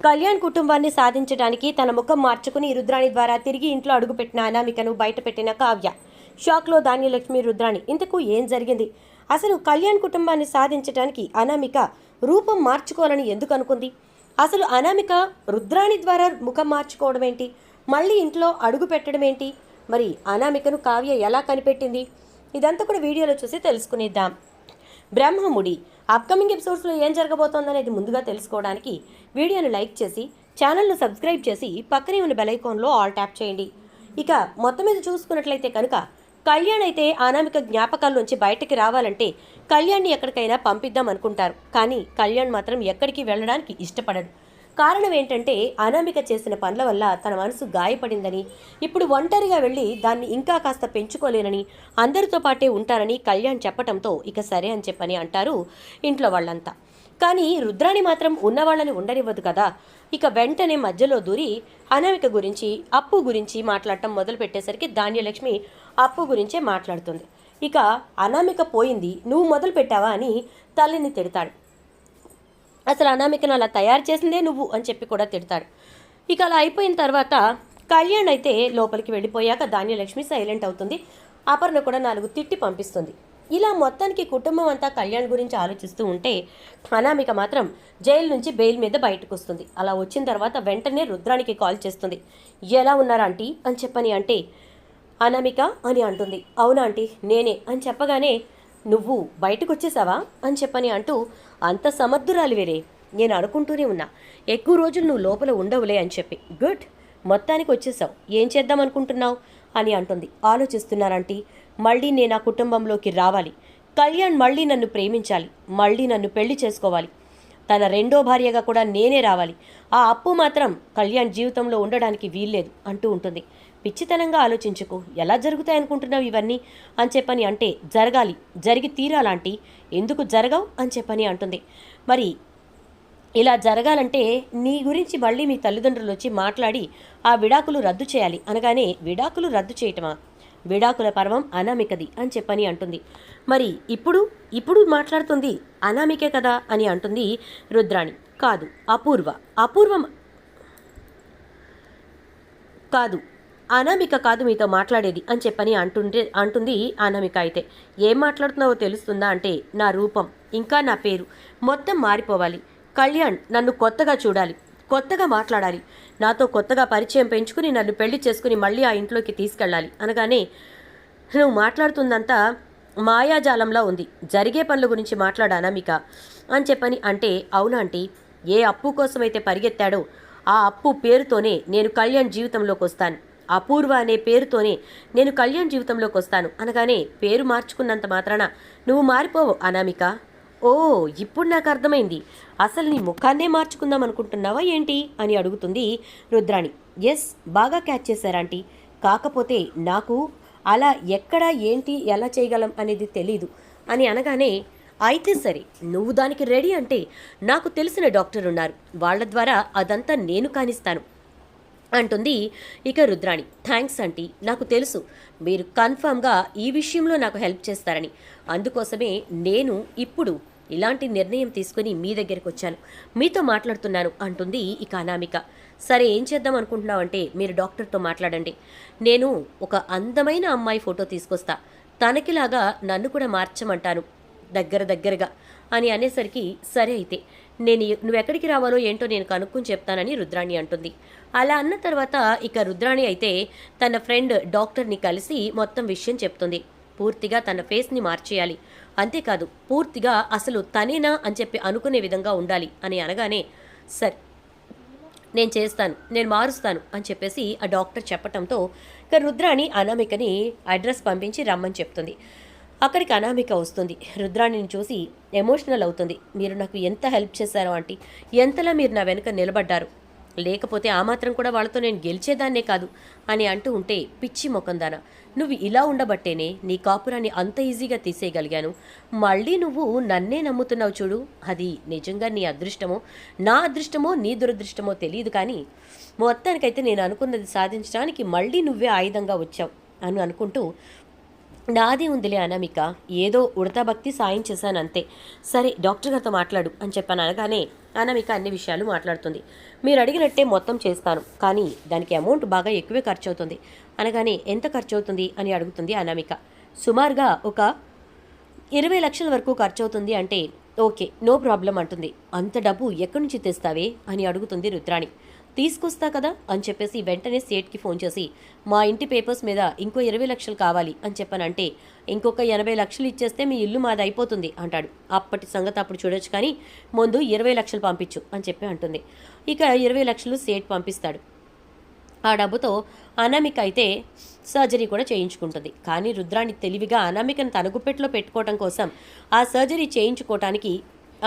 కళ్యాణ్ కుటుంబాన్ని సాధించడానికి తన ముఖం మార్చుకుని రుద్రాణి ద్వారా తిరిగి ఇంట్లో అడుగుపెట్టిన అనామికను బయటపెట్టిన కావ్య. షాక్లో ధాన్యలక్ష్మి, రుద్రాణి. ఇంతకు ఏం జరిగింది? అసలు కళ్యాణ్ కుటుంబాన్ని సాధించడానికి అనామిక రూపం మార్చుకోవాలని ఎందుకు అనుకుంది? అసలు అనామిక రుద్రాణి ద్వారా ముఖం మార్చుకోవడం ఏంటి? మళ్ళీ ఇంట్లో అడుగు పెట్టడం ఏంటి? మరి అనామికను కావ్య ఎలా కనిపెట్టింది? ఇదంతా కూడా వీడియోలో చూసి తెలుసుకునేద్దాం. బ్రహ్మముడి అప్కమింగ్ ఎపిసోడ్స్లో ఏం జరగబోతోందనేది ముందుగా తెలుసుకోవడానికి వీడియోను లైక్ చేసి ఛానల్ను సబ్స్క్రైబ్ చేసి పక్కనే ఉన్న బెల్ ఐకాన్లో ఆల్ ట్యాప్ చేయండి. ఇక మొత్తం మీద చూసుకున్నట్లయితే కనుక కళ్యాణ్ అయితే అనామిక జ్ఞాపకాల్లోంచి బయటకి రావాలంటే కళ్యాణ్ని ఎక్కడికైనా పంపిద్దాం అనుకుంటారు. కానీ కళ్యాణ్ మాత్రం ఎక్కడికి వెళ్ళడానికి ఇష్టపడడు. కారణం ఏంటంటే అనామిక చేసిన పనుల వల్ల తన మనసు గాయపడిందని, ఇప్పుడు ఒంటరిగా వెళ్ళి దాన్ని ఇంకా కాస్త పెంచుకోలేనని, అందరితో పాటే ఉంటారని కళ్యాణ్ చెప్పటంతో ఇక సరే అని చెప్పని అంటారు ఇంట్లో వాళ్ళంతా. కానీ రుద్రాణి మాత్రం ఉన్నవాళ్ళని ఉండనివ్వదు కదా. ఇక వెంటనే మధ్యలో దూరి అనామిక గురించి, అప్పు గురించి మాట్లాడటం మొదలు పెట్టేసరికి ధాన్యలక్ష్మి అప్పు గురించే మాట్లాడుతుంది. ఇక అనామిక పోయింది, నువ్వు మొదలు పెట్టావా అని తల్లిని తిడతాడు. అసలు అనామికను అలా తయారు చేసిందే నువ్వు అని చెప్పి కూడా తిడతాడు. ఇక అలా అయిపోయిన తర్వాత కళ్యాణ్ అయితే లోపలికి వెళ్ళిపోయాక ధాన్యలక్ష్మి సైలెంట్ అవుతుంది. అపర్ణ కూడా 4 తిట్టి పంపిస్తుంది. ఇలా మొత్తానికి కుటుంబం అంతా కళ్యాణ్ గురించి ఆలోచిస్తూ ఉంటే అనామిక మాత్రం జైలు నుంచి బెయిల్ మీద బయటకు వస్తుంది. అలా వచ్చిన తర్వాత వెంటనే రుద్రానికి కాల్ చేస్తుంది. ఎలా ఉన్నారా ఆంటీ అని చెప్పని అంటే అనామిక అని అంటుంది. అవునా ఆంటీ నేనే అని చెప్పగానే నువ్వు బయటకు వచ్చేసావా అని చెప్పని అంటూ అంత సమర్థురాలు వేరే, నేను అనుకుంటూనే ఉన్నా ఎక్కువ రోజులు నువ్వు లోపల ఉండవులే అని చెప్పి. గుడ్, మొత్తానికి వచ్చేసావు, ఏం చేద్దాం అనుకుంటున్నావు అని అంటుంది. ఆలోచిస్తున్నారంటీ, మళ్ళీ నేను ఆ కుటుంబంలోకి రావాలి, కళ్యాణ్ మళ్ళీ నన్ను ప్రేమించాలి, మళ్ళీ నన్ను పెళ్లి చేసుకోవాలి, తన రెండో భార్యగా కూడా నేనే రావాలి, ఆ అప్పు మాత్రం కళ్యాణ్ జీవితంలో ఉండడానికి వీల్లేదు అంటూ ఉంటుంది. పిచ్చితనంగా ఆలోచించుకో, ఎలా జరుగుతాయనుకుంటున్నావు ఇవన్నీ అని చెప్పని అంటే జరగాలి, జరిగి తీరాలాంటి, ఎందుకు జరగవు అని చెప్పని అంటుంది. మరి ఇలా జరగాలంటే నీ గురించి మళ్ళీ మీ తల్లిదండ్రులు వచ్చి మాట్లాడి ఆ విడాకులు రద్దు చేయాలి అనగానే విడాకులు రద్దు చేయటమా, విడాకుల పర్వం అనామికది అని చెప్పని అంటుంది. మరి ఇప్పుడు మాట్లాడుతుంది అనామికే కదా అని అంటుంది రుద్రాణి. కాదు, అపూర్వం కాదు, అనామిక కాదు మీతో మాట్లాడేది అని చెప్పని అంటుంది అనామిక. అయితే ఏం మాట్లాడుతున్నావో తెలుస్తుందా అంటే నా రూపం ఇంకా నా పేరు మొత్తం మారిపోవాలి, కళ్యాణ్ నన్ను కొత్తగా చూడాలి, కొత్తగా మాట్లాడాలి, నాతో కొత్తగా పరిచయం పెంచుకుని నన్ను పెళ్లి చేసుకుని మళ్ళీ ఆ ఇంట్లోకి తీసుకెళ్ళాలి అనగానే నువ్వు మాట్లాడుతుందంతా మాయాజాలంలా ఉంది, జరిగే పనుల గురించి మాట్లాడు అనామిక అని చెప్పని అంటే అవునా ఆంటీ, ఏ అప్పు కోసమైతే పరిగెత్తాడో ఆ అప్పు పేరుతోనే నేను కళ్యాణ్ జీవితంలోకి వస్తాను, అపూర్వ అనే పేరుతోనే నేను కళ్యాణ్ జీవితంలోకి వస్తాను అనగానే పేరు మార్చుకున్నంత మాత్రాన నువ్వు మారిపోవు అనామిక. ఓ, ఇప్పుడు నాకు అర్థమైంది, అసలు నీ ముఖాన్నే మార్చుకుందాం అనుకుంటున్నావా ఏంటి అని అడుగుతుంది రుద్రాణి. ఎస్, బాగా క్యాచ్ చేశారాంటీ, కాకపోతే నాకు అలా ఎక్కడ ఏంటి ఎలా చేయగలం అనేది తెలీదు అని అనగానే అయితే సరే, నువ్వు దానికి రెడీ అంటే నాకు తెలిసిన డాక్టర్ ఉన్నారు, వాళ్ళ ద్వారా అదంతా నేను కానిస్తాను అంటుంది ఇక రుద్రాణి. థ్యాంక్స్ ఆంటీ, నాకు తెలుసు మీరు కన్ఫామ్గా ఈ విషయంలో నాకు హెల్ప్ చేస్తారని, అందుకోసమే నేను ఇప్పుడు ఇలాంటి నిర్ణయం తీసుకుని మీ దగ్గరికి వచ్చాను, మీతో మాట్లాడుతున్నాను అంటుంది ఇక అనామిక. సరే ఏం చేద్దాం అనుకుంటున్నావు అంటే మీరు డాక్టర్తో మాట్లాడండి, నేను ఒక అందమైన అమ్మాయి ఫోటో తీసుకొస్తా, తనకిలాగా నన్ను కూడా మార్చమంటాను దగ్గరగా అని అనేసరికి సరే అయితే నువ్వెక్కడికి రావాలో ఏంటో నేను కనుక్కొని చెప్తానని రుద్రాణి అంటుంది. అలా అన్న తర్వాత ఇక రుద్రాణి అయితే తన ఫ్రెండ్ డాక్టర్ని కలిసి మొత్తం విషయం చెప్తుంది. పూర్తిగా తన ఫేస్ని మార్చేయాలి, అంతేకాదు పూర్తిగా అసలు తనేనా అని చెప్పి అనుకునే విధంగా ఉండాలి అని అనగానే సరే నేను చేస్తాను, నేను మారుస్తాను అని చెప్పేసి ఆ డాక్టర్ చెప్పటంతో ఇక రుద్రాణి అనామికని అడ్రస్ పంపించి రమ్మని చెప్తుంది. అక్కడికి అనామిక వస్తుంది. రుద్రాణిని చూసి ఎమోషనల్ అవుతుంది. మీరు నాకు ఎంత హెల్ప్ చేశారో ఆంటీ, ఎంతలా మీరు నా వెనుక నిలబడ్డారు, లేకపోతే ఆ మాత్రం కూడా వాళ్ళతో నేను గెలిచేదాన్నే కాదు అని అంటూ ఉంటే పిచ్చి మొకందానా, నువ్వు ఇలా ఉండబట్టేనే నీ కాపురాన్ని అంత ఈజీగా తీసేయగలిగాను, మళ్ళీ నువ్వు నన్నే నమ్ముతున్నావు చూడు, అది నిజంగా నీ అదృష్టమో నా అదృష్టమో నీ దురదృష్టమో తెలియదు, కానీ మొత్తానికైతే నేను అనుకున్నది సాధించడానికి మళ్ళీ నువ్వే ఆయుధంగా వచ్చావు అని అనుకుంటూ నాది ఉందిలే అనామిక, ఏదో ఉడతా భక్తి సాయం చేశాను అంతే. సరే డాక్టర్ గారితో మాట్లాడు అని చెప్పాను అనగానే అనామిక అన్ని విషయాలు మాట్లాడుతుంది. మీరు అడిగినట్టే మొత్తం చేస్తాను, కానీ దానికి అమౌంట్ బాగా ఎక్కువే ఖర్చు అవుతుంది అనగానే ఎంత ఖర్చు అవుతుంది అని అడుగుతుంది అనామిక. సుమారుగా ఒక 20 లక్షల వరకు ఖర్చు అవుతుంది అంటే ఓకే నో ప్రాబ్లం అంటుంది. అంత డబ్బు ఎక్కడి నుంచి తెస్తావే అని అడుగుతుంది రుద్రాణి. తీసుకొస్తా కదా అని చెప్పేసి వెంటనే సేట్కి ఫోన్ చేసి మా ఇంటి పేపర్స్ మీద ఇంకో 20 లక్షలు కావాలి అని చెప్పానంటే ఇంకొక 80 లక్షలు ఇచ్చేస్తే మీ ఇల్లు మాది అయిపోతుంది అంటాడు. అప్పటి సంగతి అప్పుడు చూడొచ్చు, కానీ ముందు 20 లక్షలు పంపించు అని చెప్పి అంటుంది. ఇక 20 లక్షలు సేట్ పంపిస్తాడు. ఆ డబ్బుతో అనామిక అయితే సర్జరీ కూడా చేయించుకుంటుంది. కానీ రుద్రాణి తెలివిగా అనామికను తన గుప్పెట్లో పెట్టుకోవటం కోసం ఆ సర్జరీ చేయించుకోవటానికి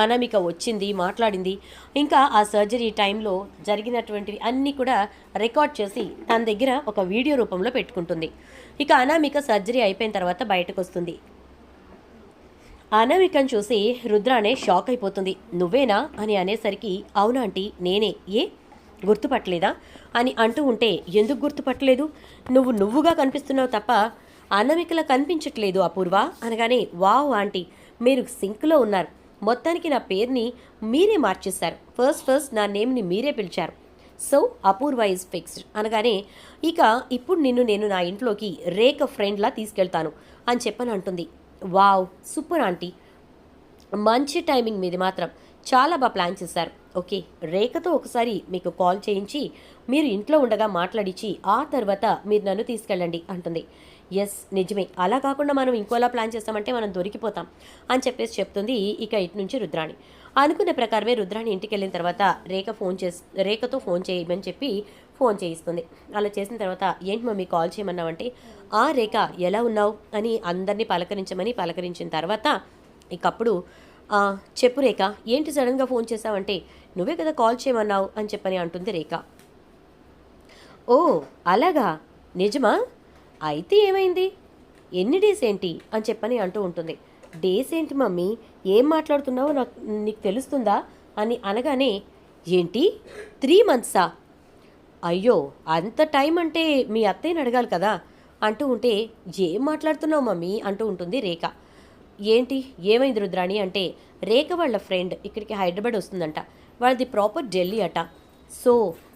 అనామిక వచ్చింది, మాట్లాడింది. ఇంకా ఆ సర్జరీ టైంలో జరిగినటువంటివి అన్నీ కూడా రికార్డ్ చేసి తన దగ్గర ఒక వీడియో రూపంలో పెట్టుకుంటుంది. ఇక అనామిక సర్జరీ అయిపోయిన తర్వాత బయటకు వస్తుంది. అనామికను చూసి రుద్రాణే షాక్ అయిపోతుంది. నువ్వేనా అని అనేసరికి అవునా ఆంటీ నేనే, ఏ గుర్తుపట్టలేదా అని అంటూ ఉంటే ఎందుకు గుర్తుపట్టలేదు, నువ్వుగా కనిపిస్తున్నావు తప్ప అనామికలా కనిపించట్లేదు అపూర్వ అనగానే వావ్ ఆంటీ మీరు సింక్లో ఉన్నారు, మొత్తానికి నా పేరుని మీరే మార్చేశారు, ఫస్ట్ నా నేమ్ని మీరే పిలిచారు, సో అపూర్వ ఈజ్ ఫిక్స్డ్ అనగానే ఇక ఇప్పుడు నేను నా ఇంట్లోకి రేఖ ఫ్రెండ్లా తీసుకెళ్తాను అని చెప్పని అంటుంది. వావ్ సూపర్ ఆంటీ, మంచి టైమింగ్ మీది మాత్రం, చాలా బాగా ప్లాన్ చేశారు. ఓకే రేఖతో ఒకసారి మీకు కాల్ చేయించి మీరు ఇంట్లో ఉండగా మాట్లాడించి ఆ తర్వాత మీరు నన్ను తీసుకెళ్ళండి అంటుంది. ఎస్ నిజమే, అలా కాకుండా మనం ఇంకోలా ప్లాన్ చేస్తామంటే మనం దొరికిపోతాం అని చెప్పేసి చెప్తుంది. ఇక ఇటు నుంచి రుద్రాణి అనుకున్న ప్రకారమే రుద్రాణి ఇంటికి వెళ్ళిన తర్వాత రేఖతో ఫోన్ చేయమని చెప్పి ఫోన్ చేయిస్తుంది. అలా చేసిన తర్వాత ఏంటి మమ్మీ కాల్ చేయమన్నావంటే ఆ రేఖ ఎలా ఉన్నావు అని అందరినీ పలకరించిన తర్వాత ఇకప్పుడు చెప్పు రేఖ ఏంటి సడన్గా ఫోన్ చేసావంటే నువ్వే కదా కాల్ చేయమన్నావు అని చెప్పని అంటుంది రేఖ. ఓ అలాగా, నిజమా, అయితే ఏమైంది, ఎన్ని డేస్ ఏంటి అని చెప్పని అంటూ ఉంటుంది. డేస్ ఏంటి మమ్మీ, ఏం మాట్లాడుతున్నావో నీకు తెలుస్తుందా అని అనగానే ఏంటి 3 monthsా, అయ్యో అంత టైం అంటే మీ అత్తయ్యని అడగాలి కదా అంటూ ఉంటే ఏం మాట్లాడుతున్నావు మమ్మీ అంటూ ఉంటుంది రేఖ. ఏంటి ఏమైంది రుద్రాణి అంటే రేఖ వాళ్ళ ఫ్రెండ్ ఇక్కడికి హైదరాబాద్ వస్తుందంట, వాళ్ళది ప్రాపర్ ఢిల్లీ అట, సో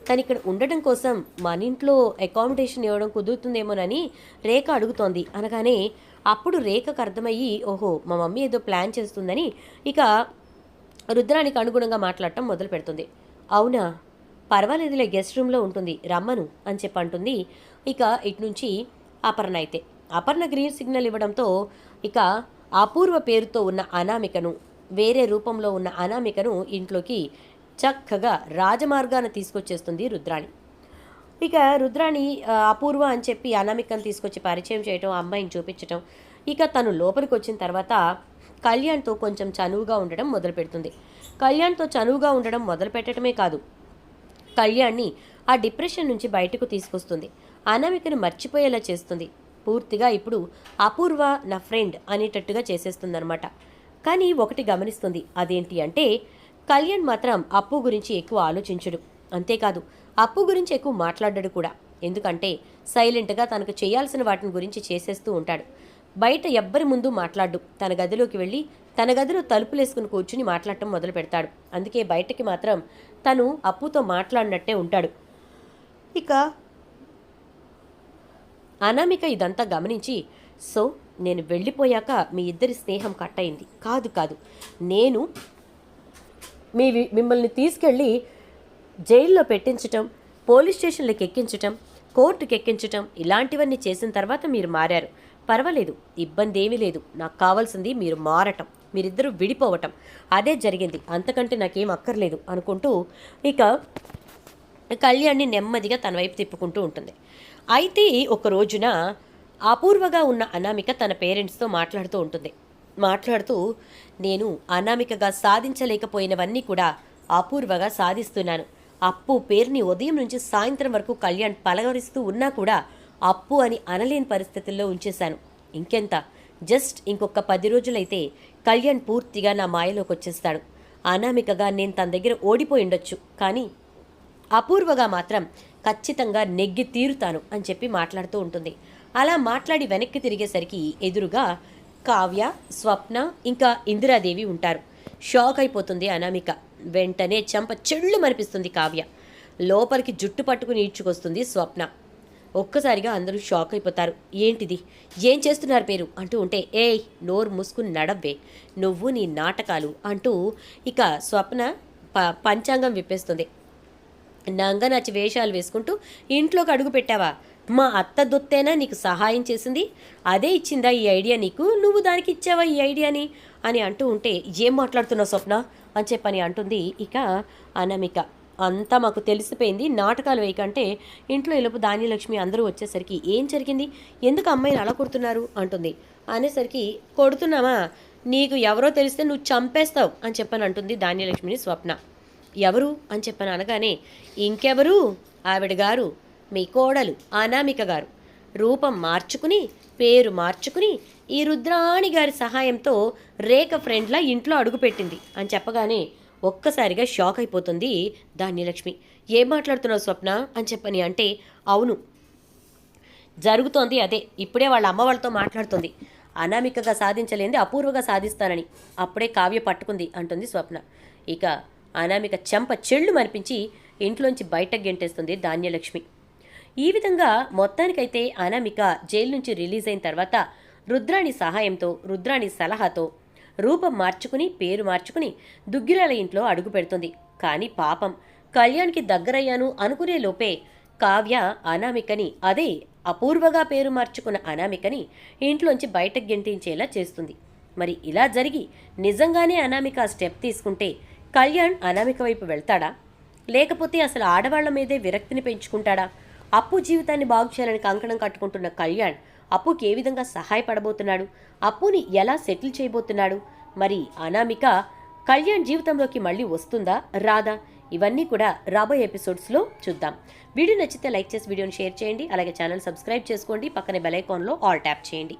తను ఇక్కడ ఉండడం కోసం మన ఇంట్లో అకామిడేషన్ ఇవ్వడం కుదురుతుందేమోనని రేఖ అడుగుతోంది అనగానే అప్పుడు రేఖకు అర్థమయ్యి ఓహో మా మమ్మీ ఏదో ప్లాన్ చేస్తుందని ఇక రుద్రానికి అనుగుణంగా మాట్లాడటం మొదలు పెడుతుంది. అవునా పర్వాలేదులే గెస్ట్ రూమ్లో ఉంటుంది రమ్మను అని చెప్పి అంటుంది. ఇక ఇటు నుంచి అపర్ణ గ్రీన్ సిగ్నల్ ఇవ్వడంతో ఇక అపూర్వ పేరుతో ఉన్న అనామికను, వేరే రూపంలో ఉన్న అనామికను ఇంట్లోకి చక్కగా రాజమార్గాన తీసుకొచ్చేస్తుంది రుద్రాణి. ఇక రుద్రాణి అపూర్వ అని చెప్పి అనామికను తీసుకొచ్చి పరిచయం చేయటం, అమ్మాయిని చూపించటం. ఇక తను లోపలికి వచ్చిన తర్వాత కళ్యాణ్తో కొంచెం చనువుగా ఉండడం మొదలు పెడుతుంది. కళ్యాణ్తో చనువుగా ఉండడం మొదలు పెట్టడమే కాదు, కళ్యాణ్ని ఆ డిప్రెషన్ నుంచి బయటకు తీసుకొస్తుంది, అనామికను మర్చిపోయేలా చేస్తుంది. పూర్తిగా ఇప్పుడు అపూర్వ నా ఫ్రెండ్ అనేటట్టుగా చేసేస్తుందనమాట. కానీ ఒకటి గమనిస్తుంది, అదేంటి అంటే కళ్యాణ్ మాత్రం అప్పు గురించి ఎక్కువ ఆలోచించడు, అంతేకాదు అప్పు గురించి ఎక్కువ మాట్లాడడు కూడా. ఎందుకంటే సైలెంట్గా తనకు చేయాల్సిన వాటిని గురించి చేసేస్తూ ఉంటాడు. బయట ఎవ్వరి ముందు మాట్లాడు, తన గదిలోకి వెళ్ళి తన గదిలో తలుపులేసుకుని కూర్చుని మాట్లాడటం మొదలు పెడతాడు. అందుకే బయటకి మాత్రం తను అప్పుతో మాట్లాడినట్టే ఉంటాడు. ఇక అనామిక ఇదంతా గమనించి సో నేను వెళ్ళిపోయాక మీ ఇద్దరి స్నేహం కట్ అయింది, కాదు నేను మిమ్మల్ని తీసుకెళ్ళి జైల్లో పెట్టించటం, పోలీస్ స్టేషన్లకు ఎక్కించటం, కోర్టుకు ఎక్కించటం ఇలాంటివన్నీ చేసిన తర్వాత మీరు మారారు, పర్వాలేదు ఇబ్బంది ఏమీ లేదు, నాకు కావాల్సింది మీరు మారటం, మీరిద్దరూ విడిపోవటం, అదే జరిగింది, అంతకంటే నాకేం అక్కర్లేదు అనుకుంటూ ఇక కళ్యాణ్ని నెమ్మదిగా తన వైపు తిప్పుకుంటూ ఉంటుంది. అయితే ఒక రోజున అపూర్వగా ఉన్న అనామిక తన పేరెంట్స్తో మాట్లాడుతూ ఉంటుంది. మాట్లాడుతూ నేను అనామికగా సాధించలేకపోయినవన్నీ కూడా అపూర్వగా సాధిస్తున్నాను, అప్పు పేరుని ఉదయం నుంచి సాయంత్రం వరకు కళ్యాణ్ పలవరిస్తూ ఉన్నా కూడా అప్పు అని అనలేని పరిస్థితుల్లో ఉంచేశాను, ఇంకెంత జస్ట్ ఇంకొక 10 రోజులైతే కళ్యాణ్ పూర్తిగా నా మాయలోకి వచ్చేస్తాడు, అనామికగా నేను తన దగ్గర ఓడిపోయి ఉండొచ్చు, కానీ అపూర్వగా మాత్రం ఖచ్చితంగా నెగ్గి తీరుతాను అని చెప్పి మాట్లాడుతూ ఉంటుంది. అలా మాట్లాడి వెనక్కి తిరిగేసరికి ఎదురుగా కావ్య, స్వప్న ఇంకా ఇందిరాదేవి ఉంటారు. షాక్ అయిపోతుంది అనామిక. వెంటనే చెంప చెళ్ళు మనిపిస్తుంది కావ్య. లోపలికి జుట్టు పట్టుకుని ఈడ్చుకొస్తుంది స్వప్న. ఒక్కసారిగా అందరూ షాక్ అయిపోతారు. ఏంటిది, ఏం చేస్తున్నారు పేరు అంటూ ఉంటే, ఏయ్ నోరు మూసుకుని నడవ్వే, నువ్వు నీ నాటకాలు అంటూ ఇక స్వప్న పంచాంగం విప్పేస్తుంది. నంగనచ్చి వేషాలు వేసుకుంటూ ఇంట్లోకి అడుగు పెట్టావా? మా అత్త దొత్తేనా నీకు సహాయం చేసింది? అదే ఇచ్చిందా ఈ ఐడియా నీకు? నువ్వు దానికి ఇచ్చావా ఈ ఐడియాని అని అంటూ ఉంటే, ఏం మాట్లాడుతున్నావు స్వప్న అని చెప్పని అంటుంది ఇక అనామిక. అంతా మాకు తెలిసిపోయింది, నాటకాలు వేయకంటే ఇంట్లో ఇలుపు ధాన్యలక్ష్మి అందరూ వచ్చేసరికి ఏం జరిగింది, ఎందుకు అమ్మాయిని అలా కొడుతున్నారు అంటుంది. అనేసరికి కొడుతున్నామా, నీకు ఎవరో తెలిస్తే నువ్వు చంపేస్తావు అని చెప్పని అంటుంది ధాన్యలక్ష్మిని స్వప్న. ఎవరు అని చెప్పని అనగానే, ఇంకెవరు, ఆవిడ గారు, మీ కోడలు అనామిక గారు రూపం మార్చుకుని పేరు మార్చుకుని ఈ రుద్రాణి గారి సహాయంతో రేఖ ఫ్రెండ్లా ఇంట్లో అడుగుపెట్టింది అని చెప్పగానే ఒక్కసారిగా షాక్ అయిపోతుంది ధాన్యలక్ష్మి. ఏం మాట్లాడుతున్నావు స్వప్న అని చెప్పని అంటే, అవును జరుగుతోంది అదే, ఇప్పుడే వాళ్ళ అమ్మ వాళ్ళతో మాట్లాడుతుంది, అనామికగా సాధించలేంది అపూర్వగా సాధిస్తానని. అప్పుడే కావ్య పట్టుకుంది అంటుంది స్వప్న. ఇక అనామిక చెంప చెళ్ళు మనిపించి ఇంట్లోంచి బయటకు గెంటేస్తుంది ధాన్యలక్ష్మి. ఈ విధంగా మొత్తానికైతే అనామిక జైలు నుంచి రిలీజ్ అయిన తర్వాత రుద్రాణి సహాయంతో, రుద్రాణి సలహాతో రూపం మార్చుకుని పేరు మార్చుకుని దుగ్గిరాల ఇంట్లో అడుగు పెడుతుంది. కానీ పాపం కళ్యాణ్కి దగ్గరయ్యాను అనుకునే లోపే కావ్య అనామికని, అదే అపూర్వగా పేరు మార్చుకున్న అనామికని ఇంట్లోంచి బయటకు గెంటించేలా చేస్తుంది. మరి ఇలా జరిగి నిజంగానే అనామిక స్టెప్ తీసుకుంటే కళ్యాణ్ అనామిక వైపు వెళ్తాడా, లేకపోతే అసలు ఆడవాళ్ల మీదే విరక్తిని పెంచుకుంటాడా? అప్పు జీవితాన్ని బాగు చేయాలని కంకణం కట్టుకుంటున్న కళ్యాణ్ అప్పుకి ఏ విధంగా సహాయపడబోతున్నాడు, అప్పుని ఎలా సెటిల్ చేయబోతున్నాడు, మరి అనామిక కళ్యాణ్ జీవితంలోకి మళ్ళీ వస్తుందా రాదా, ఇవన్నీ కూడా రాబోయే ఎపిసోడ్స్లో చూద్దాం. వీడియో నచ్చితే లైక్ చేసి వీడియోని షేర్ చేయండి. అలాగే ఛానల్ సబ్స్క్రైబ్ చేసుకోండి. పక్కనే బెల్ ఐకాన్లో ఆల్ ట్యాప్ చేయండి.